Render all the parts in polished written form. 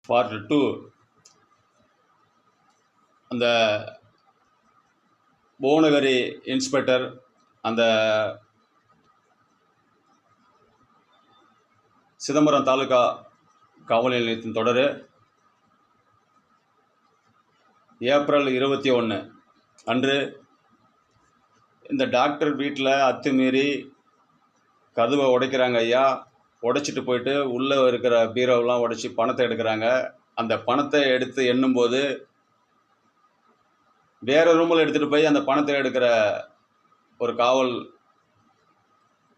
Part 2 அந்த Bhuvanagiri inspector அந்த சிதம்பரம் தாலுகா காவல் நிலையத்தின் தொடர் ஏப்ரல் 21 அன்று இந்த டாக்டர் வீட்டில் அத்துமீறி கதவை உடைக்கிறாங்க ஐயா. உடைச்சிட்டு போயிட்டு உள்ளே இருக்கிற பீரோவெலாம் உடைச்சி பணத்தை எடுக்கிறாங்க. அந்த பணத்தை எடுத்து எண்ணும்போது வேறு ரூமில் எடுத்துகிட்டு போய் அந்த பணத்தை எடுக்கிற ஒரு காவல்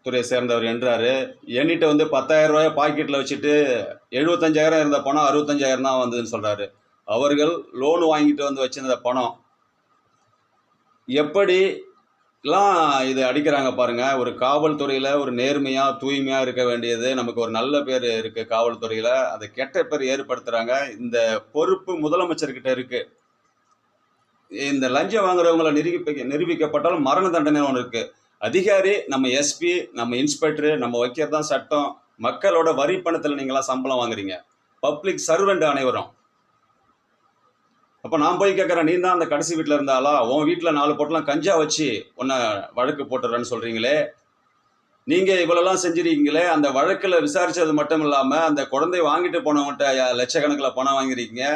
துறையை சேர்ந்தவர் என்றார். எண்ணிட்டு வந்து 10,000 ரூபாயை பாக்கெட்டில் வச்சுட்டு 75,000 இருந்த பணம் 65,000 தான் வந்ததுன்னு சொல்கிறாரு. அவர்கள் லோன் வாங்கிட்டு வந்து வச்சிருந்த பணம் எப்படிலாம் இது அடிக்கிறாங்க பாருங்கள். ஒரு காவல்துறையில் ஒரு நேர்மையாக தூய்மையாக இருக்க வேண்டியது, நமக்கு ஒரு நல்ல பேர் இருக்குது காவல்துறையில், அதை கெட்ட பேர் ஏற்படுத்துகிறாங்க. இந்த பொறுப்பு முதலமைச்சர்கிட்ட இருக்குது. இந்த லஞ்சம் வாங்குறவங்களை நிரூபிக்கப்பட்டாலும் மரண தண்டனை ஒன்று இருக்குது. அதிகாரி நம்ம எஸ்பி, நம்ம இன்ஸ்பெக்டரு, நம்ம வைக்கிறது தான் சட்டம். மக்களோட வரி பணத்தில் நீங்களாம் சம்பளம் வாங்குறீங்க. பப்ளிக் சர்வெண்ட் அனைவரும். அப்போ நான் போய் கேட்குறேன், நீ தான் அந்த கடைசி வீட்டில் இருந்தாலா? உன் வீட்டில் 4 போட்டெலாம் கஞ்சா வச்சு உன்னை வழக்கு போட்டுறேன்னு சொல்கிறீங்களே. நீங்கள் இவ்வளோலாம் செஞ்சிருக்கீங்களே. அந்த வழக்கில் விசாரித்தது மட்டும் இல்லாமல் அந்த குழந்தை வாங்கிட்டு போனவங்கள்ட்ட லட்சக்கணக்கில் பணம் வாங்கியிருக்கீங்க.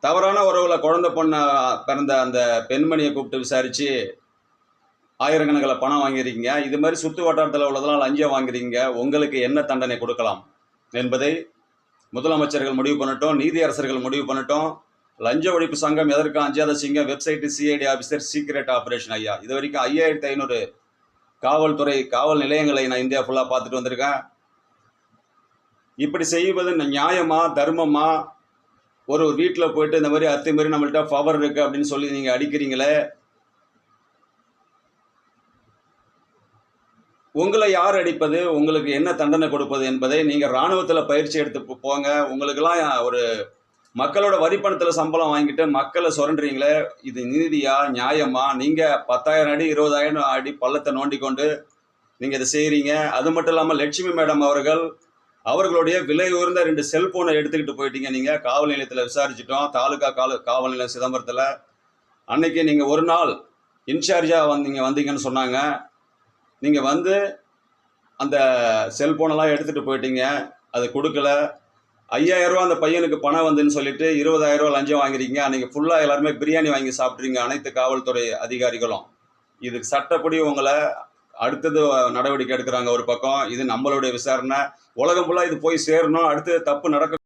தவறான உறவில் குழந்தை பொண்ணை பிறந்த அந்த பெண்மணியை கூப்பிட்டு விசாரித்து ஆயிரக்கணக்கில் பணம் வாங்கியிருக்கீங்க. இது மாதிரி சுற்று வட்டாரத்தில் உள்ளதெல்லாம் லஞ்சம் வாங்குறீங்க. உங்களுக்கு என்ன தண்டனை கொடுக்கலாம் என்பதை முதலமைச்சர்கள் முடிவு பண்ணட்டும், நீதியரசர்கள் முடிவு பண்ணட்டும். லஞ்ச ஒழிப்பு சங்கம் எதற்கும் அஞ்சாத சிங்கம். Website CID officer secret operation ஐயா. இது வரைக்கும் 5500 காவல்துறை காவல் நிலையங்களை நான் இந்தியா ஃபுல்லாக பார்த்துட்டு வந்திருக்கேன். இப்படி செய்வது நியாயமா, தர்மமா? ஒரு வீட்டில் போயிட்டு இந்த மாதிரி அத்துமீறி நம்மள்கிட்ட பவர் இருக்குது அப்படின்னு சொல்லி நீங்கள் அடிக்கிறீங்களே. உங்களை யார் அடிப்பது, உங்களுக்கு என்ன தண்டனை கொடுப்பது என்பதை நீங்கள் இராணுவத்தில் பயிற்சி எடுத்து போங்க. உங்களுக்கெல்லாம் ஒரு மக்களோட வரிப்பணத்தில் சம்பளம் வாங்கிட்டு மக்களை சுரண்டுறீங்களே, இது நீதியா, நியாயமா? நீங்கள் 10,000 அடி 20,000 அடி பள்ளத்தை நோண்டி கொண்டு நீங்கள் இதை செய்கிறீங்க. அது மட்டும் இல்லாமல் லட்சுமி மேடம் அவர்களுடைய விலை உயர்ந்த 2 செல்போனை எடுத்துக்கிட்டு போயிட்டீங்க. நீங்கள் காவல் நிலையத்தில் விசாரிச்சிட்டோம். தாலுகா காவல் நிலையம் சிதம்பரத்தில். அன்னைக்கு நீங்கள் ஒரு நாள் இன்சார்ஜாக வந்தீங்கன்னு சொன்னாங்க. நீங்கள் வந்து அந்த செல்ஃபோனெல்லாம் எடுத்துகிட்டு போயிட்டீங்க. அது கொடுக்கல. 5,000 ரூபா அந்த பையனுக்கு பணம் வந்துன்னு சொல்லிட்டு 20,000 ரூபா லஞ்சம் வாங்கிருக்கீங்க. அன்றைக்கி ஃபுல்லாக எல்லாருமே பிரியாணி வாங்கி சாப்பிட்றீங்க, அனைத்து காவல்துறை அதிகாரிகளும். இதுக்கு சட்டப்படி உங்களை அடுத்தது நடவடிக்கை எடுக்கிறாங்க ஒரு பக்கம். இது நம்மளுடைய விசாரணை. உலகம் ஃபுல்லாக இது போய் சேரணும். அடுத்தது தப்பு நடக்க